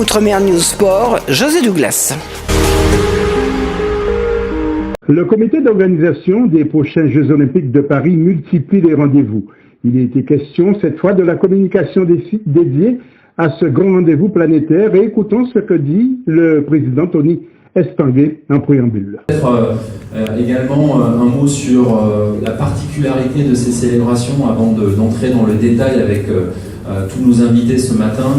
Outre-mer News Sport, José Douglas. Le comité d'organisation des prochains Jeux Olympiques de Paris multiplie les rendez-vous. Il a été question cette fois de la communication dédiée à ce grand rendez-vous planétaire et écoutons ce que dit le président Tony Estanguet en préambule. Également un mot sur la particularité de ces célébrations avant d'entrer dans le détail avec tous nos invités ce matin.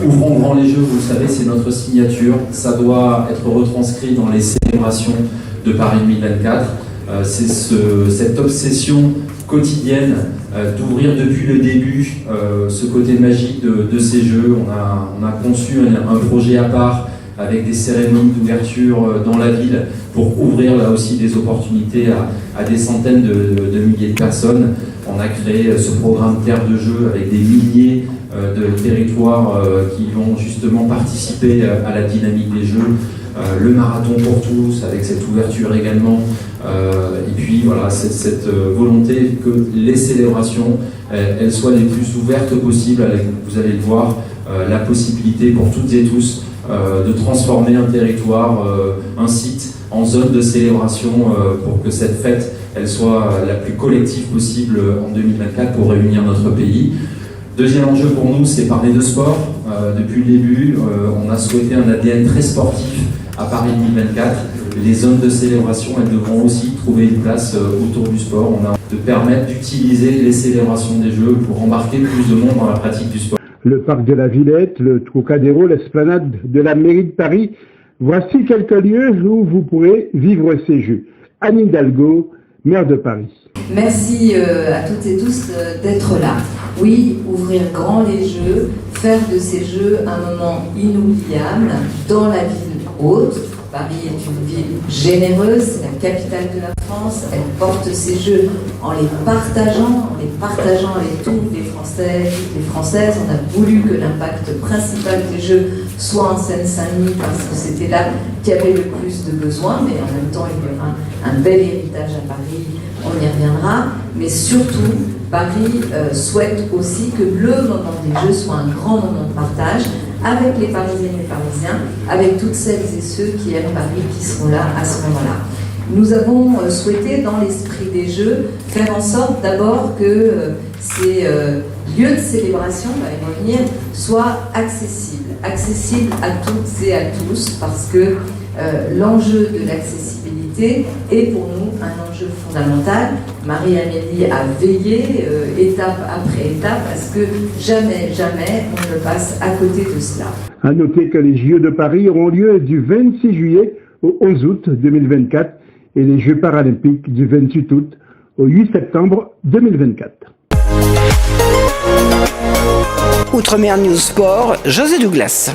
Ouvrons grand les jeux, vous le savez, c'est notre signature. Ça doit être retranscrit dans les célébrations de Paris 2024. C'est cette obsession quotidienne d'ouvrir depuis le début ce côté magique de ces jeux. On a conçu un projet à part avec des cérémonies d'ouverture dans la ville pour ouvrir là aussi des opportunités à des centaines de milliers de personnes. On a créé ce programme Terre de Jeux avec des milliers de territoires qui vont justement participer à la dynamique des Jeux. Le marathon pour tous, avec cette ouverture également. Et puis voilà, cette volonté que les célébrations, elles soient les plus ouvertes possibles, avec, vous allez le voir, la possibilité pour toutes et tous de transformer un territoire, un site, en zone de célébration pour que cette fête, elle soit la plus collective possible en 2024 pour réunir notre pays. Deuxième enjeu pour nous, c'est parler de sport. Depuis le début, on a souhaité un ADN très sportif à Paris 2024. Les zones de célébration, elles devront aussi trouver une place autour du sport. On a de permettre d'utiliser les célébrations des Jeux pour embarquer plus de monde dans la pratique du sport. Le parc de la Villette, le Trocadéro, l'esplanade de la mairie de Paris, voici quelques lieux où vous pourrez vivre ces Jeux. Anne Hidalgo, maire de Paris. Merci à toutes et tous d'être là. Oui, ouvrir grand les Jeux, faire de ces Jeux un moment inoubliable dans la ville haute. Paris est une ville généreuse, c'est la capitale de la France, elle porte ses Jeux en les partageant avec tous les Français, toutes les Françaises. On a voulu que l'impact principal des Jeux soit en Seine-Saint-Denis parce que c'était là qu'il y avait le plus de besoins, mais en même temps il y aura un bel héritage à Paris, on y reviendra, mais surtout Paris souhaite aussi que le moment des Jeux soit un grand moment de partage avec les Parisiennes et les Parisiens, avec toutes celles et ceux qui aiment Paris, qui seront là à ce moment-là. Nous avons souhaité, dans l'esprit des Jeux, faire en sorte d'abord que ces lieux de célébration, on va y revenir, soient accessibles à toutes et à tous, parce que l'enjeu de l'accessibilité est pour nous un enjeu fondamental. Marie-Amélie a veillé étape après étape parce que jamais on ne passe à côté de cela. À noter que les Jeux de Paris auront lieu du 26 juillet au 11 août 2024 et les Jeux paralympiques du 28 août au 8 septembre 2024. Outre-mer News Sport, José Douglas.